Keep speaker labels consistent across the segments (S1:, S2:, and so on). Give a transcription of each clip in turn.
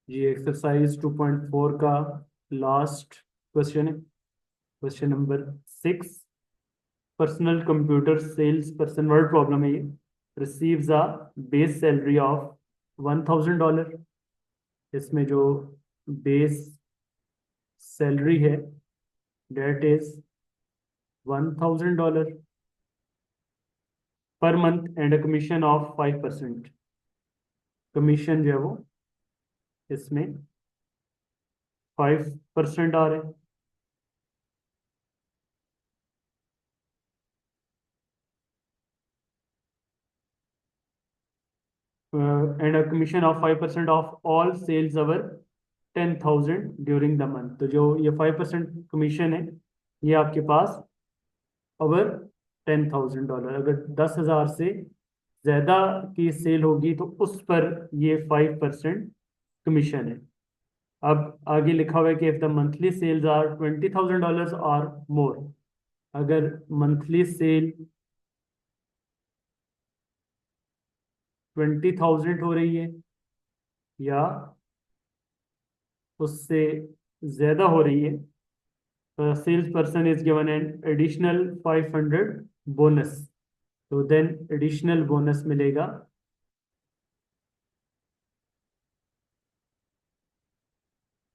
S1: जी exercise 2.4 का last question है। Question number 6। Personal computer sales person, word problem है ये। Receives a base salary of $1,000। इसमें जो बेस सैलरी है that is $1,000 per month and a commission of 5%। Commission जो है वो इसमें 5% आ रहे हैं। And a commission of 5% of all sales over 10,000 during the month. तो जो ये 5% कमीशन है ये आपके पास अवर $10,000, अगर 10,000 से ज्यादा की सेल होगी तो उस पर ये 5% कमीशन है। अब आगे लिखा हुआ है कि if the monthly sales are $20,000 और मोर, अगर मंथली सेल 20,000 हो रही है या उससे ज्यादा हो रही है, sales person is given an additional 500 bonus. तो देन एडिशनल बोनस मिलेगा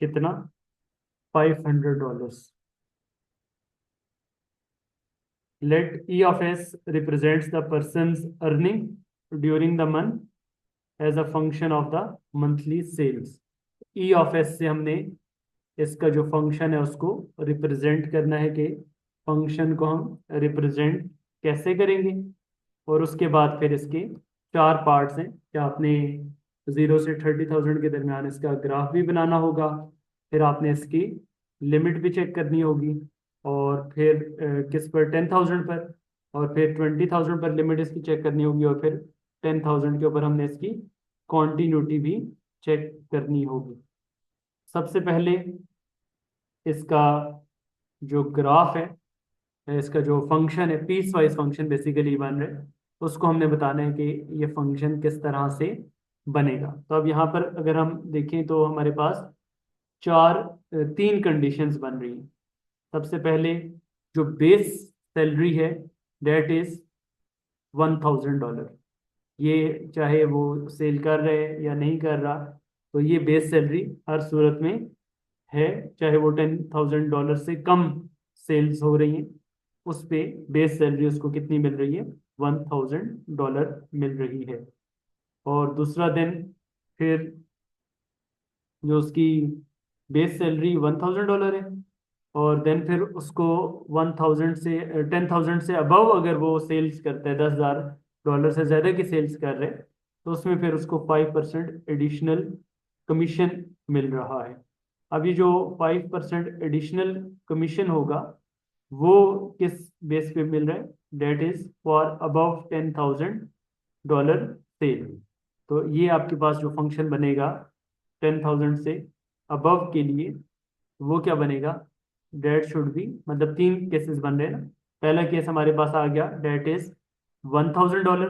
S1: कितना? $500। Let E of S represents the person earning during the month as a function of the monthly sales. E of S से हमने इसका जो function है उसको represent करना है कि फंक्शन को हम रिप्रेजेंट कैसे करेंगे। और उसके बाद फिर इसके चार पार्ट्स हैं कि आपने 0 से 30,000 के दरमियान इसका ग्राफ भी बनाना होगा, फिर आपने इसकी लिमिट भी चेक करनी होगी, और फिर किस पर 10,000 पर, और फिर 20,000 पर लिमिट इसकी चेक करनी होगी, और फिर 10,000 के ऊपर हमने इसकी कॉन्टिन्यूटी भी चेक करनी होगी। सबसे पहले इसका जो ग्राफ है, इसका जो फंक्शन है, पीस वाइज फंक्शन बेसिकली बन रहे, उसको हमने बताना है कि ये फंक्शन किस तरह से बनेगा। तो अब यहाँ पर अगर हम देखें तो हमारे पास तीन कंडीशंस बन रही हैं। सबसे पहले जो बेस सैलरी है डेट इज $1,000। ये चाहे वो सेल कर रहे हैं या नहीं कर रहा, तो ये बेस सैलरी हर सूरत में है, चाहे वो $10,000 से कम सेल्स हो रही हैं, उस पे बेस सैलरी उसको कितनी मिल रही है? $1,000 मिल रही है। और दूसरा दिन फिर जो उसकी बेस सैलरी $1,000 है, और देन फिर उसको 1,000 से 10,000 से अबव अगर वो सेल्स करता है, $10,000 से ज़्यादा की सेल्स कर रहे हैं, तो उसमें फिर उसको 5% एडिशनल कमीशन मिल रहा है। अब ये जो 5% एडिशनल कमीशन होगा वो किस बेस पे मिल रहा है? That is for above $10,000 sale. तो ये आपके पास जो फंक्शन बनेगा 10,000 से अबव के लिए, वो क्या बनेगा? डेट शुड बी, मतलब तीन केसेस बन रहे हैं ना। पहला केस हमारे पास आ गया, that is $1,000,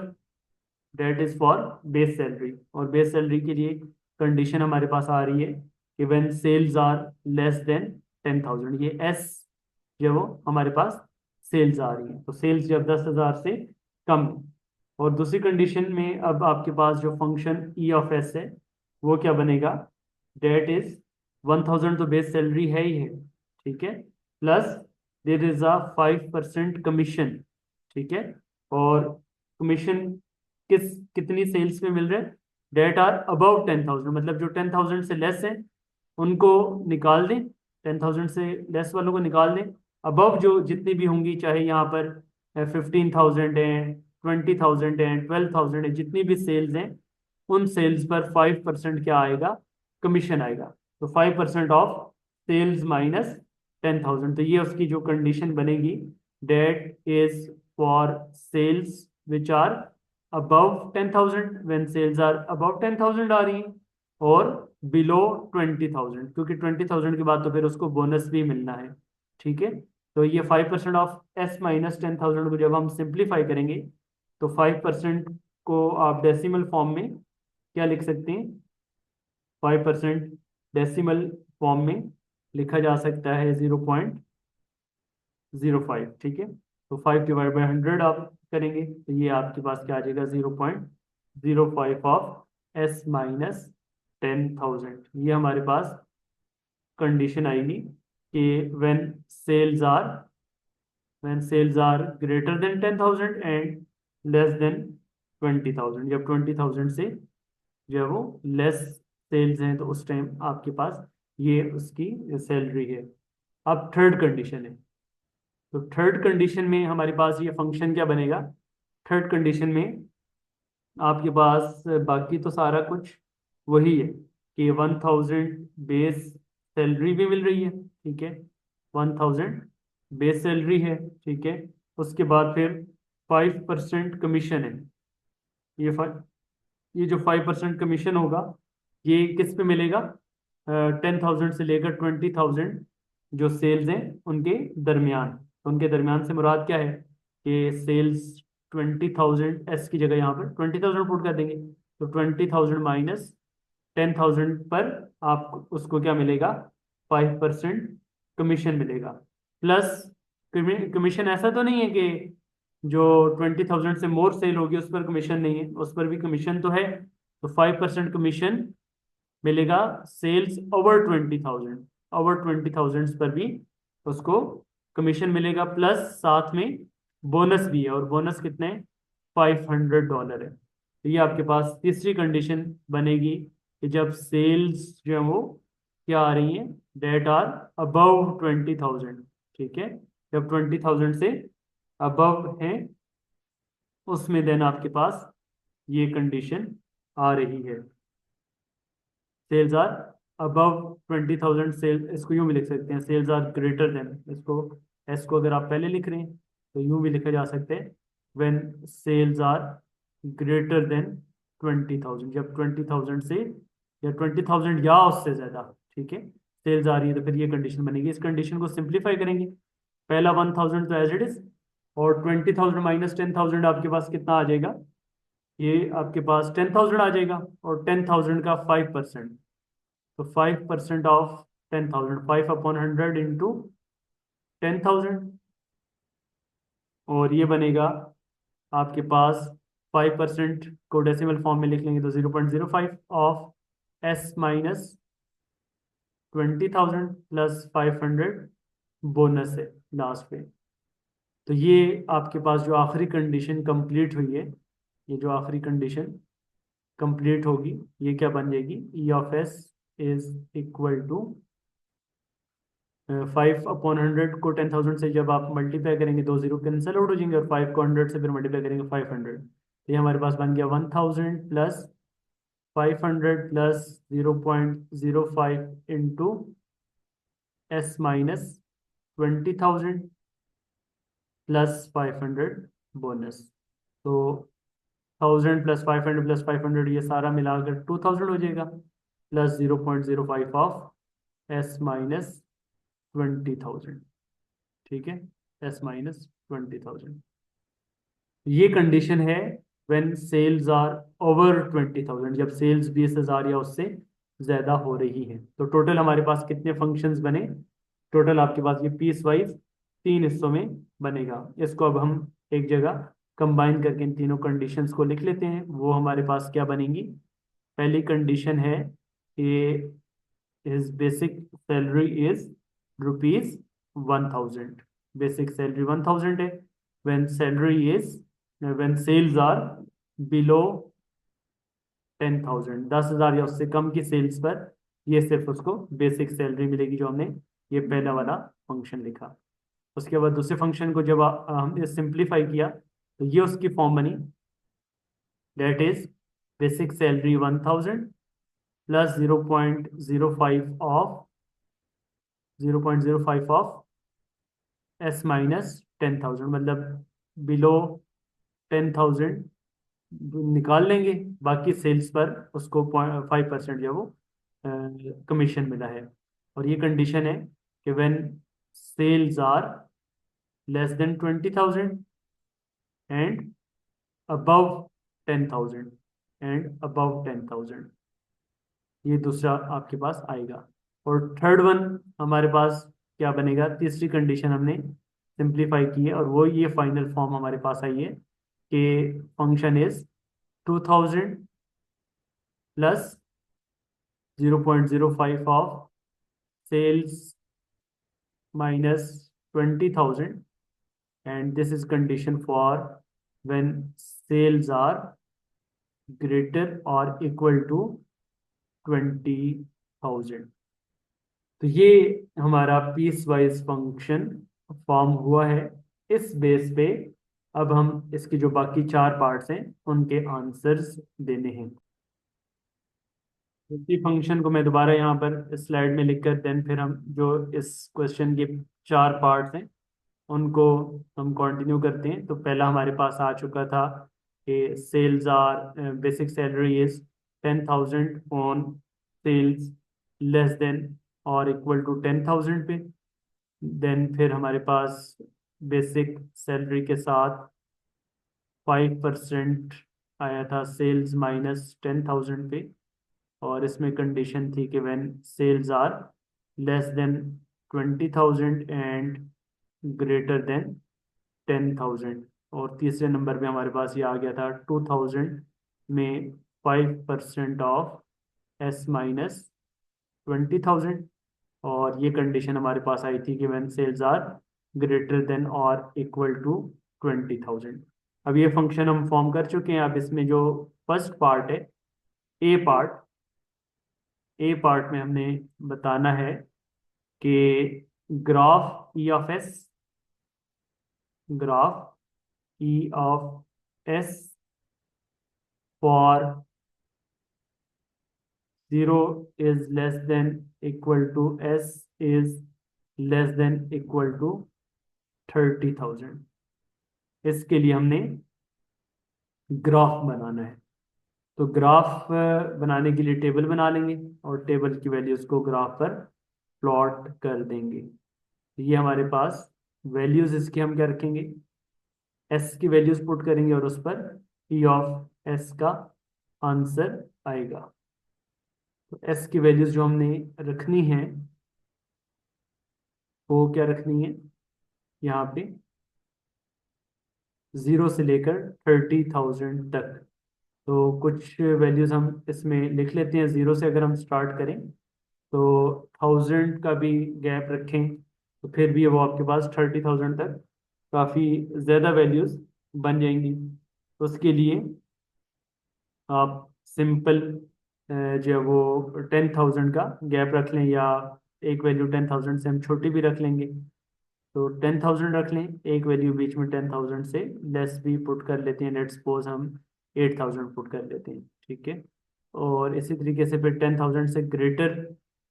S1: that is for base salary, और बेस सैलरी के लिए कंडीशन हमारे पास आ रही है कि when sales are less than 10,000। ये एस जो वो हमारे पास सेल्स आ रही है, तो सेल्स जब 10,000 से कम है। और दूसरी कंडीशन में अब आपके पास जो फंक्शन ई ऑफ एस है वो क्या बनेगा? डेट इज 1,000 तो बेस सैलरी है ही है, ठीक है, plus there is a 5% commission, ठीक है। और कमीशन कितनी सेल्स में मिल रहे हैं? डेट आर अबव 10,000, मतलब जो 10,000 से लेस है उनको निकाल दें, 10,000 से लेस वालों को निकाल दें। अबव जो जितनी भी होंगी, चाहे यहाँ पर 15,000 है, 20,000 है, 12,000 है, जितनी भी सेल्स हैं उन सेल्स पर 5% क्या आएगा? कमीशन आएगा। तो 5% ऑफ सेल्स माइनस 10,000, तो ये उसकी जो कंडीशन बनेगी, that is for sales which are above 10,000, when sales are above 10,000 आ रही हैं, और बिलो 20,000, क्योंकि 20,000 के बाद तो फिर उसको बोनस भी मिलना है, ठीक है। तो ये 5% ऑफ एस माइनस 10,000 को जब हम सिंप्लीफाई करेंगे तो 5% को आप डेसिमल फॉर्म में क्या लिख सकते हैं? 5% डेसिमल फॉर्म में लिखा जा सकता है 0.05, ठीक है। तो 5/100 आप करेंगे तो ये आपके पास क्या आ जाएगा, 0.05 ऑफ S माइनस 10,000। ये हमारे पास कंडीशन आएगी कि when sales are greater than 10,000 and less than 20,000। जब 20,000 से जो है वो लेस सेल्स हैं तो उस टाइम आपके पास ये उसकी सैलरी है। अब थर्ड कंडीशन है, तो थर्ड कंडीशन में हमारे पास ये फंक्शन क्या बनेगा। थर्ड कंडीशन में आपके पास बाकी तो सारा कुछ वही है कि 1,000 बेस सैलरी भी मिल रही है, ठीक है। 1,000 बेस सैलरी है, ठीक है। उसके बाद फिर 5% कमीशन है। ये ये जो 5% कमीशन होगा ये किस पे मिलेगा, 10,000 से लेकर 20,000 जो सेल्स हैं उनके दरमियान। उनके दरमियान से मुराद क्या है कि सेल्स 20,000 एस की जगह यहाँ पर 20,000 पुट कर देंगे, तो 20,000 माइनस 10,000 पर आप उसको क्या मिलेगा, 5% कमीशन मिलेगा। प्लस कमीशन ऐसा तो नहीं है कि जो 20,000 से मोर सेल होगी उस पर कमीशन नहीं है, उस पर भी कमीशन तो है। तो 5% कमीशन मिलेगा सेल्स ओवर 20,000 पर भी उसको कमीशन मिलेगा। प्लस साथ में बोनस भी है, और बोनस कितने, $500 है। तो ये आपके पास तीसरी कंडीशन बनेगी कि जब सेल्स जो है वो क्या आ रही हैं, डेट आर अबव 20,000, ठीक है। जब 20,000 से अबव है उसमें देन आपके पास ये कंडीशन आ रही है, सेल्स आर अबव 20,000। सेल इसको यूं भी लिख सकते हैं, सेल्स आर ग्रेटर देन, इसको एस को अगर आप पहले लिख रहे हैं तो यूं भी लिखा जा सकते हैं, when sales are greater than 20,000। जब 20,000 से या 20,000 या उससे ज्यादा, ठीक है, सेल्स आ रही है तो फिर ये कंडीशन बनेगी। इस कंडीशन को सिंप्लीफाई करेंगे, पहला 1,000 तो एज इट इज, और 20,000 माइनस 10,000 आपके पास कितना आ जाएगा, ये आपके पास 10,000 आ जाएगा, और 10,000 का 5%, तो 5% ऑफ 10,000, 5/100 इंटू 10,000, और ये बनेगा आपके पास 5% को डेसिमल फॉर्म में लिख लेंगे तो 0.05 of S minus 20,000 plus 500 bonus है लास्ट पे। तो ये आपके पास जो आखिरी कंडीशन कंप्लीट हुई है, ये जो आखिरी कंडीशन कंप्लीट होगी ये क्या बन जाएगी, E of S is equal to 5/100 को 10,000 से जब आप मल्टीप्लाई करेंगे 2 जीरो कैंसिल आउट हो जाएंगे, और 5 को 100 से फिर मल्टीप्लाई करेंगे 500, तो ये हमारे पास बन गया 1,000 plus 500 plus 0.05 into S minus 20,000 plus 500 bonus. तो 1,000 प्लस 500 प्लस 500 ये सारा मिलाकर 2,000 हो जाएगा, प्लस 0.05 ऑफ S माइनस 20,000, ठीक है, S माइनस 20,000। ये कंडीशन है व्हेन सेल्स आर ओवर 20,000, जब सेल्स 20,000 या उससे ज्यादा हो रही है। तो टोटल हमारे पास कितने फंक्शंस बने, टोटल आपके पास ये पीस वाइज 3 हिस्सों में बनेगा। इसको अब हम एक जगह कंबाइन करके इन तीनों कंडीशंस को लिख लेते हैं। वो हमारे पास क्या बनेंगी, पहली कंडीशन है कि his basic salary is rupees 1,000, basic salary 1,000 है। when salary is when sales are below 10,000, 10,000 या उससे कम की सेल्स पर ये सिर्फ उसको बेसिक सैलरी मिलेगी, जो हमने ये पहला वाला फंक्शन लिखा। उसके बाद दूसरे फंक्शन को जब हमने सिंप्लीफाई किया तो ये उसकी फॉर्म बनी, that is basic salary 1,000 plus 0.05 of S minus 10,000, मतलब बिलो 10,000 निकाल लेंगे, बाकी सेल्स पर उसको 5% जो वो कमीशन मिला है। और ये कंडीशन है कि when sales are less than 20,000 and above 10,000 and above 10,000, ये दूसरा आपके पास आएगा। और थर्ड वन हमारे पास क्या बनेगा, तीसरी कंडीशन हमने सिंप्लीफाई की है और वो ये फाइनल फॉर्म हमारे पास आई है कि function is 2000 plus 0.05 of sales minus 20,000 and this is condition for when sales are greater or equal to 20,000। तो ये हमारा पीस वाइज फंक्शन फॉर्म हुआ है। इस बेस पे अब हम इसकी जो बाकी चार पार्ट्स हैं उनके आंसर्स देने हैं। इसी फंक्शन को मैं दोबारा यहाँ पर स्लाइड में लिखकर देन फिर हम जो इस क्वेश्चन के चार पार्ट्स हैं उनको हम कंटिन्यू करते हैं। तो पहला हमारे पास आ चुका था कि sales are basic salary is 10,000 on sales less than और इक्वल टू 10,000 पे। देन फिर हमारे पास बेसिक सैलरी के साथ 5% आया था सेल्स माइनस 10,000 पे, और इसमें कंडीशन थी कि when sales are less than 20,000 and greater than 10,000। और तीसरे नंबर पे हमारे पास ये आ गया था 2,000 में 5% ऑफ एस माइनस 20,000। और ये कंडीशन हमारे पास आई थी कि when sales are greater than और इक्वल टू 20,000। अब ये फंक्शन हम फॉर्म कर चुके हैं। अब इसमें जो फर्स्ट पार्ट है, ए पार्ट, ए पार्ट में हमने बताना है कि graph E of S, graph E of S for 0 is less than equal to s is less than equal to 30,000। इसके लिए हमने ग्राफ बनाना है। तो ग्राफ बनाने के लिए टेबल बना लेंगे और टेबल की वैल्यूज को ग्राफ पर प्लॉट कर देंगे। ये हमारे पास वैल्यूज इसके हम क्या रखेंगे, एस की वैल्यूज पुट करेंगे और उस पर ई ऑफ एस का आंसर आएगा। तो एस की वैल्यूज जो हमने रखनी है वो क्या रखनी है, यहाँ पे 0 से लेकर 30,000 तक। तो कुछ वैल्यूज हम इसमें लिख लेते हैं। 0 से अगर हम स्टार्ट करें तो 1000 का भी गैप रखें तो फिर भी वो आपके पास 30,000 तक काफ़ी ज़्यादा वैल्यूज बन जाएंगी। तो उसके लिए आप सिंपल जो है वो 10,000 का गैप रख लें, या एक वैल्यू 10,000 से हम छोटी भी रख लेंगे। तो 10,000 रख लें, एक वैल्यू बीच में 10,000 से लेस भी पुट कर लेते हैं। लेट्स सपोज हम 8,000 पुट कर लेते हैं, ठीक है। और इसी तरीके से फिर 10,000 से ग्रेटर,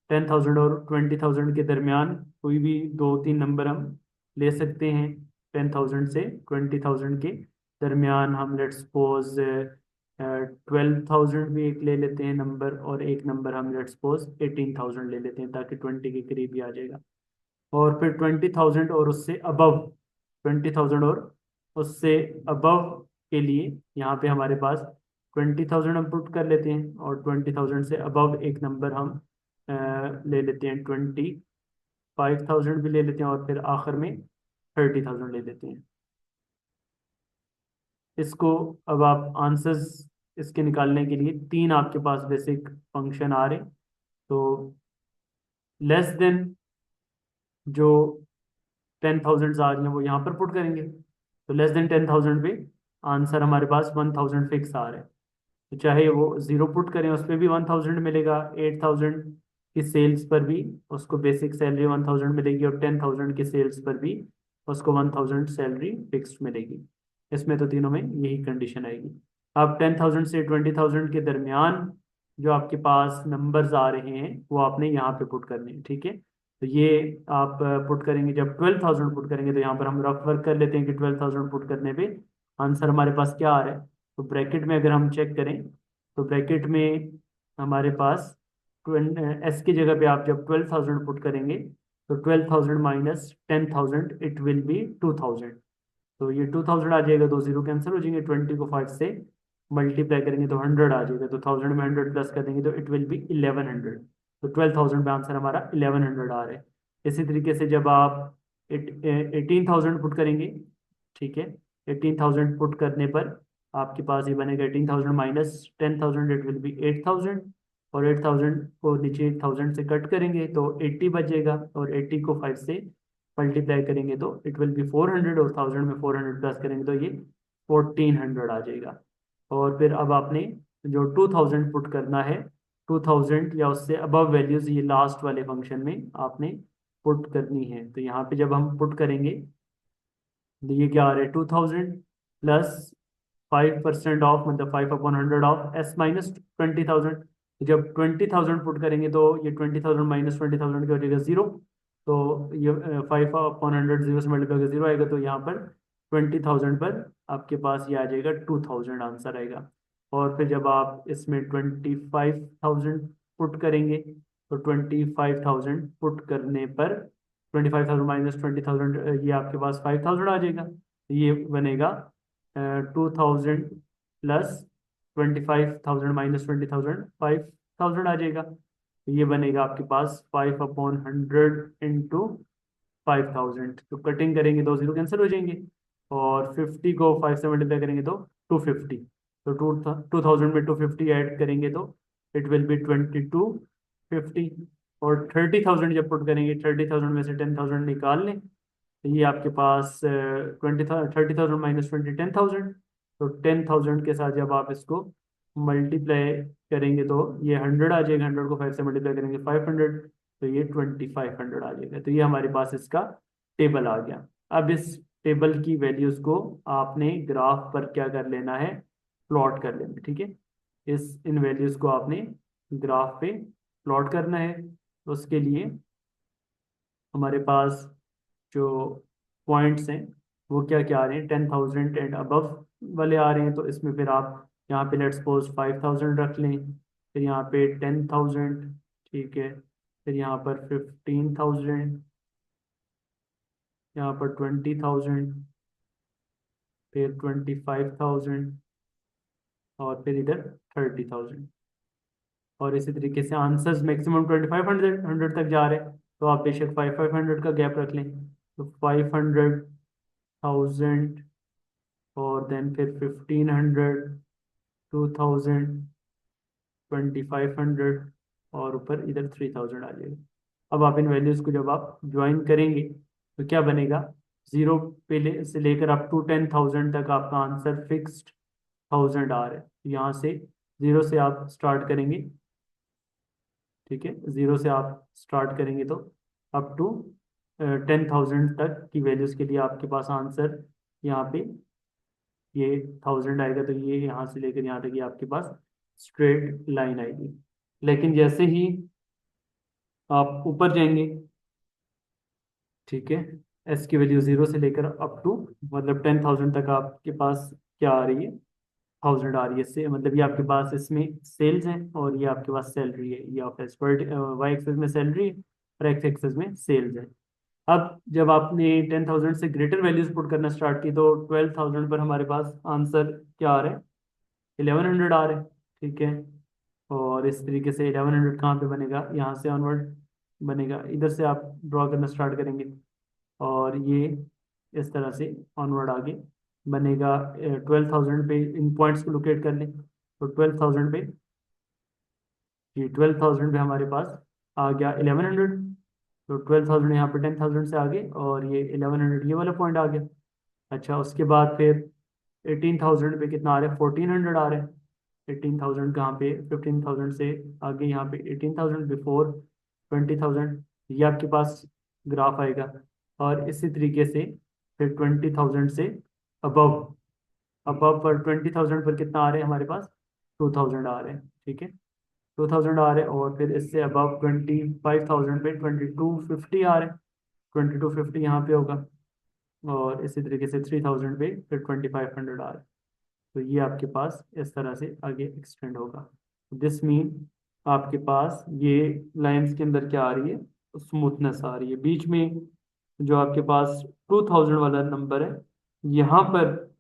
S1: 10,000 और 20,000 के दरमियान कोई भी दो तीन नंबर हम ले सकते हैं। 10,000 से 20,000 के दरमियान हम लेट्स सपोज 12,000 भी एक ले लेते हैं नंबर, और एक नंबर हम लेट्स सपोज 18,000 ले लेते हैं ताकि 20 के करीब ही आ जाएगा। और फिर 20,000 और उससे अबव, 20,000 और उससे अबव के लिए यहाँ पे हमारे पास 20,000 हम पुट कर लेते हैं, और 20,000 से अबव एक नंबर हम ले लेते हैं 25,000 भी ले लेते हैं, और फिर आखिर में 30,000 ले लेते हैं। इसको अब आप आंसर्स इसके निकालने के लिए तीन आपके पास बेसिक फंक्शन आ रहे। तो लेस देन जो 10,000 आ रही हैं वो यहाँ पर पुट करेंगे। तो लेस देन 10,000 पे आंसर हमारे पास 1,000 फिक्स आ रहा है। तो चाहे वो 0 पुट करें उस पर भी 1,000 मिलेगा। 8,000 की सेल्स पर भी उसको बेसिक सैलरी 1,000 मिलेगी, और 10,000 की सेल्स पर भी उसको 1,000 सैलरी फिक्स्ड मिलेगी। इसमें तो तीनों में यही कंडीशन आएगी। अब 10,000 से 20,000 के दरमियान जो आपके पास नंबर्स आ रहे हैं वो आपने यहाँ पे पुट करने हैं, ठीक है। तो ये आप पुट करेंगे, जब 12,000 पुट करेंगे तो यहाँ पर हम रफ वर्क कर लेते हैं कि 12,000 पुट करने पे आंसर हमारे पास क्या आ रहा है। तो ब्रैकेट में अगर हम चेक करें तो ब्रैकेट में हमारे पास एस की जगह पे आप जब 12,000 पुट करेंगे तो 12,000 माइनस 10,000 इट विल बी 2,000। तो ये 2,000 आ जाएगा, दो जीरो कैंसिल हो जाएंगे, 20 को 5 से मल्टीप्लाई करेंगे तो 100 आ जाएगा, तो 1000 में 100 प्लस कर देंगे तो इट विल बी 1100। तो 12,000 में आंसर हमारा 1100 आ रहा है। इसी तरीके से जब आप 18,000 पुट करेंगे, ठीक है, 18,000 पुट करने पर आपके पास ये बनेगा 18,000 माइनस 10,000, इट विल बी 8,000। और 8,000 को नीचे 1000 से कट करेंगे तो 80 बचेगा, और 80 को 5 से मल्टीप्लाई करेंगे तो इट विल बी 400, और 1000 में 400 प्लस करेंगे तो ये 1400 आ जाएगा। और फिर अब आपने जो 2000 पुट करना है, 2000 या उससे अबव वैल्यूज ये लास्ट वाले फंक्शन में आपने पुट करनी है। तो यहाँ पे जब हम पुट करेंगे तो ये क्या आ रहा है, 2000 प्लस 5% ऑफ, मतलब 5/100 ऑफ s माइनस 20,000। जब 20,000 पुट करेंगे तो ये 20,000 माइनस 20,000 की हो जाएगा 0। तो ये 5/100 जीरो से मल्टीप्लाई करके 0 आएगा, तो यहाँ पर 20,000 पर आपके पास ये आ जाएगा 2000 आंसर आएगा। और फिर जब आप इसमें 25,000 पुट करेंगे तो 25,000 पुट करने पर 25,000 माइनस 20,000, ये आपके पास 5,000 आ जाएगा। ये बनेगा 2,000 प्लस 25,000 माइनस 20,000, 5,000 आ जाएगा। तो ये बनेगा आपके पास 5/100 इंटू 5,000। तो कटिंग करेंगे दो जीरो कैंसिल हो जाएंगे, और 50 को 5 से मल्टीप्लाई करेंगे तो 250। तो 2,000 में 250 ऐड करेंगे तो इट विल बी 2250। और 30,000 जब पुट करेंगे, 30,000 में से 10,000 निकाल लें तो ये आपके पास 30,000 माइनस 10,000। तो 10,000 के साथ जब आप इसको मल्टीप्लाई करेंगे तो ये 100 आ जाएगा, 100 को 5 से मल्टीप्लाई करेंगे 500, तो ये 2500 आ जाएगा। तो ये हमारे पास इसका टेबल आ गया। अब इस टेबल की वैल्यूज को आपने ग्राफ पर क्या कर लेना है, प्लॉट कर लेना है, ठीक है। इन वैल्यूज को आपने ग्राफ पे प्लॉट करना है। उसके लिए हमारे पास जो पॉइंट्स हैं वो क्या क्या आ रहे हैं, 10,000 एंड अबव वाले आ रहे हैं। तो इसमें फिर आप यहाँ पे लेट्स सपोज 5,000 रख लें, फिर यहाँ पे 10,000, ठीक है, फिर यहाँ पर 15,000, यहाँ पर 20,000, फिर 25,000, और फिर इधर 30,000। और इसी तरीके से आंसर्स मैक्सिमम 2500 तक जा रहे हैं, तो आप बेशक 500 का गैप रख लें। तो 500,000, और देन फिर 1500, 2000, 2500, और ऊपर इधर 3000 आ जाएगा। अब आप इन वैल्यूज को जब आप ज्वाइन करेंगे तो क्या बनेगा, जीरो पे से लेकर अप टू 10,000 तक आपका आंसर फिक्स्ड 1000 आ रहा है। यहाँ से जीरो से आप स्टार्ट करेंगे, ठीक है, जीरो से आप स्टार्ट करेंगे तो अप टू 10,000 तक की वैल्यूज के लिए आपके पास आंसर यहाँ पे ये 1000 आएगा। तो ये यहाँ से लेकर यहाँ तक ये आपके पास स्ट्रेट लाइन आएगी। लेकिन जैसे ही आप ऊपर जाएंगे, ठीक है, एस की वैल्यू जीरो से लेकर अप टू मतलब 10,000 तक आपके पास क्या आ रही है, 1000 आ रही है। से मतलब ये आपके पास इसमें सेल्स हैं और ये आपके पास सैलरी है। ये ऑफ वाई एक्सेस में सैलरी है और एक्स एक्सेस में सेल्स है। अब जब आपने 10,000 से ग्रेटर वैल्यूज पुट करना स्टार्ट की तो 12,000 पर हमारे पास आंसर क्या आ रहा है, 1100 आ रहा है, ठीक है। और इस तरीके से 1100 कहाँ पे बनेगा, यहाँ से ऑनवर्ड बनेगा। इधर से आप ड्रॉ करना स्टार्ट करेंगे और ये इस तरह से ऑनवर्ड आगे बनेगा। 12,000 पे इन पॉइंट्स को लोकेट कर लें तो 12,000 पे, ये 12,000 पे हमारे पास आ गया 1100। तो 12,000 यहाँ पे 10,000 से आगे, और ये 1100 ये वाला पॉइंट आ गया। अच्छा, उसके बाद फिर 18,000 पे कितना आ रहा है, 1,400 आ रहा है। 18,000 कहाँ पे, 15,000 से आगे यहाँ पे 18,000 बिफोर 20,000, ये आपके पास ग्राफ आएगा। और इसी तरीके से फिर 20,000 से अबव, अबव पर 20,000 पर कितना आ रहे हैं हमारे पास, 2,000 आ रहे हैं, ठीक है, 2,000 आ रहे हैं। और फिर इससे अबव 25,000 पे 2,250 आ रहे हैं, 2,250 यहाँ पे होगा। और इसी तरीके से 3,000 पे फिर 2,500 आ रहे हैं। तो ये आपके पास इस तरह से आगे एक्सटेंड होगा। दिस मीन आपके पास ये लाइंस के अंदर क्या आ रही है, स्मूथनेस आ रही है। बीच में जो आपके पास 2,000 वाला नंबर है, यहाँ पर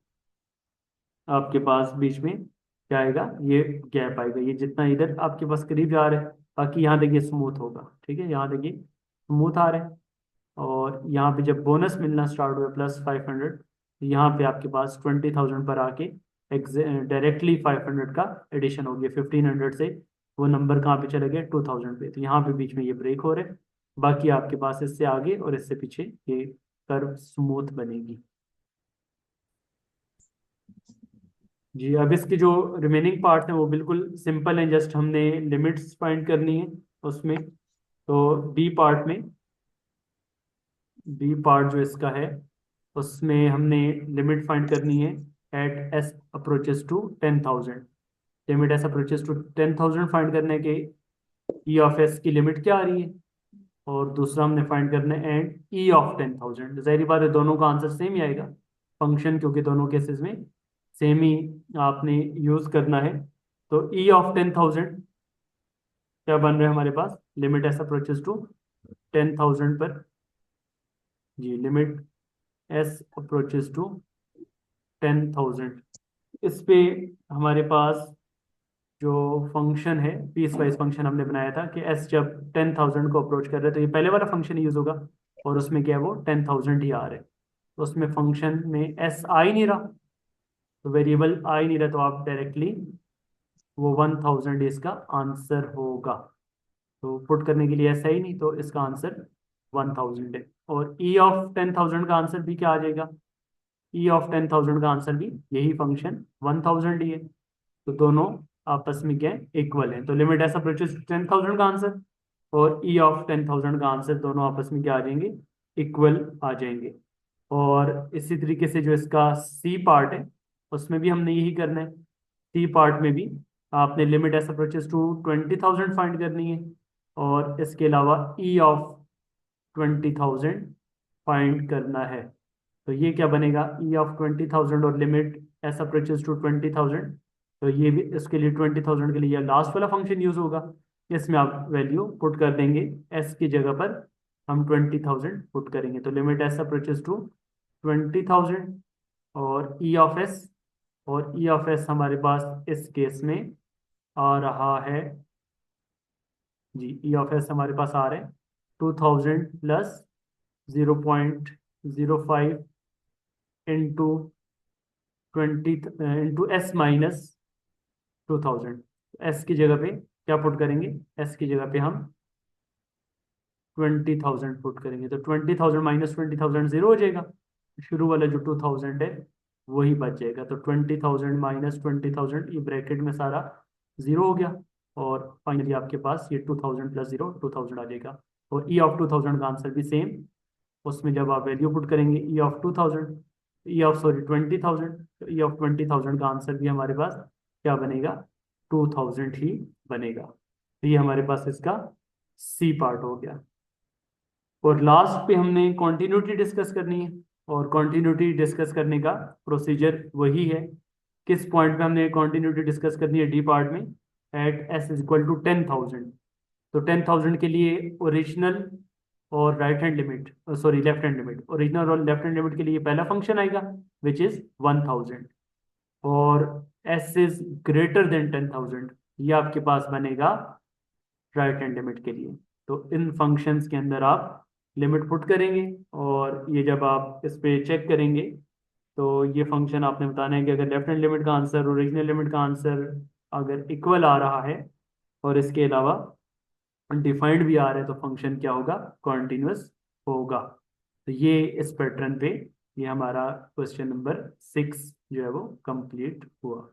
S1: आपके पास बीच में क्या आएगा, ये गैप आएगा, ये जितना इधर आपके पास करीब जा रहा है। बाकी यहाँ देखिए स्मूथ होगा, ठीक है, यहाँ देखिए स्मूथ आ रहा है। और यहाँ पे जब बोनस मिलना स्टार्ट हुआ +500, यहाँ पे आपके पास 20,000 पर आके डायरेक्टली 500 का एडिशन हो गया। 1500 से वो नंबर कहाँ पे चले गए, 2000 पे। तो यहाँ पे बीच में ये ब्रेक हो रहे हैं। बाकी आपके पास इससे आगे और इससे पीछे ये कर्व स्मूथ बनेगी। जी, अब इसकी जो रिमेनिंग पार्ट है वो बिल्कुल सिंपल है, जस्ट हमने लिमिट्स फाइंड करनी है उसमें। तो बी पार्ट जो इसका है उसमें हमने लिमिट फाइंड करनी है at S approaches to 10,000। Limit S approaches to 10,000 find करने के ई ऑफ एस की लिमिट क्या आ रही है, और दूसरा हमने फाइंड करना है एंड ई ऑफ 10,000। जाहिर बात है दोनों का आंसर सेम ही आएगा फंक्शन, क्योंकि दोनों केसेस में सेम ही आपने यूज करना है। तो ई ऑफ 10,000 क्या बन रहा है हमारे पास, लिमिट एस अप्रोचेस टू 10,000 पर। जी, लिमिट एस अप्रोचेस टू 10,000, इस पे हमारे पास जो फंक्शन है, पीस वाइज फंक्शन हमने बनाया था कि एस जब 10,000 को अप्रोच कर रहे हैं तो ये पहले वाला फंक्शन यूज होगा, और उसमें क्या है वो 10,000 ही आ रहे हैं। तो उसमें फंक्शन में एस आ ही नहीं रहा, तो वेरिएबल आ ही नहीं रहा, तो आप डायरेक्टली वो 1,000 इसका आंसर होगा। तो पुट करने के लिए ऐसा ही नहीं, तो इसका आंसर 1,000 है। और ई ऑफ 10,000 का आंसर भी क्या आ जाएगा, ई ऑफ 10,000 का आंसर भी यही फंक्शन 1,000 ही है। तो दोनों आपस में क्या है, इक्वल है। तो लिमिट ऐसा अप्रोचेस 10,000 का आंसर और ई ऑफ 10,000 का आंसर दोनों आपस में क्या आ जाएंगे, इक्वल आ जाएंगे। और इसी तरीके से जो इसका सी पार्ट है उसमें भी हमने यही करना है। सी पार्ट में भी आपने limit S approaches to 20,000 find करनी है, और इसके अलावा ई ऑफ 20,000 फाइंड करना है। तो ये क्या बनेगा, ई ऑफ 20,000 और लिमिट एस अप्रोचेस टू 20,000। तो ये भी इसके लिए 20,000 के लिए लास्ट वाला फंक्शन यूज होगा, इसमें आप वैल्यू पुट कर देंगे, एस की जगह पर हम 20,000 पुट करेंगे। तो लिमिट एस अप्रोचेस टू 20,000 और ई ऑफ एस, और ई ऑफ एस हमारे पास इस केस में आ रहा है, जी ई ऑफ एस हमारे पास आ रहे हैं 2,000 plus 0.05 into 20 into S minus 2,000। S की जगह पे क्या पुट करेंगे, एस की जगह पे हम 20,000 पुट करेंगे। तो 20,000 माइनस 20,000 जीरो हो जाएगा, शुरू वाला जो 2,000 है वही बच जाएगा। तो 20,000 माइनस 20,000, ये ब्रैकेट में सारा जीरो हो गया, और फाइनली आपके पास ये 2,000 प्लस जीरो 2,000 आ जाएगा। और ई ऑफ 2,000 का आंसर भी सेम, उसमें जब आप वैल्यू पुट करेंगे ई ऑफ 2,000, ई ऑफ सॉरी 20,000, तो ई ऑफ 20,000 का आंसर भी हमारे पास क्या बनेगा, 2,000 ही बनेगा। तो ये हमारे पास इसका सी पार्ट हो गया। और लास्ट पे हमने कॉन्टिन्यूटी डिस्कस करनी है, और कॉन्टिन्यूटी डिस्कस करने का प्रोसीजर वही है। किस पॉइंट पे हमने कॉन्टिन्यूटी डिस्कस करनी है, डी पार्ट में, at S is equal to 10,000। तो 10,000 के लिए ओरिजिनल और right hand limit, sorry left hand limit, original और लेफ्ट हैंड लिमिट के लिए पहला फंक्शन आएगा विच इज 1,000, और एस इज ग्रेटर देन 10,000, ये आपके पास बनेगा राइट हैंड लिमिट के लिए। तो इन फंक्शंस के अंदर आप लिमिट पुट करेंगे, और ये जब आप इस पे चेक करेंगे तो ये फंक्शन आपने बताना है कि अगर लेफ्ट हैंड लिमिट का आंसर ओरिजिनल लिमिट का आंसर अगर इक्वल आ रहा है और इसके अलावा डिफाइंड भी आ रहा है, तो फंक्शन क्या होगा, कॉन्टिन्यूअस होगा। तो ये इस पैटर्न पे ये हमारा क्वेश्चन नंबर 6 जो है वो कंप्लीट हुआ।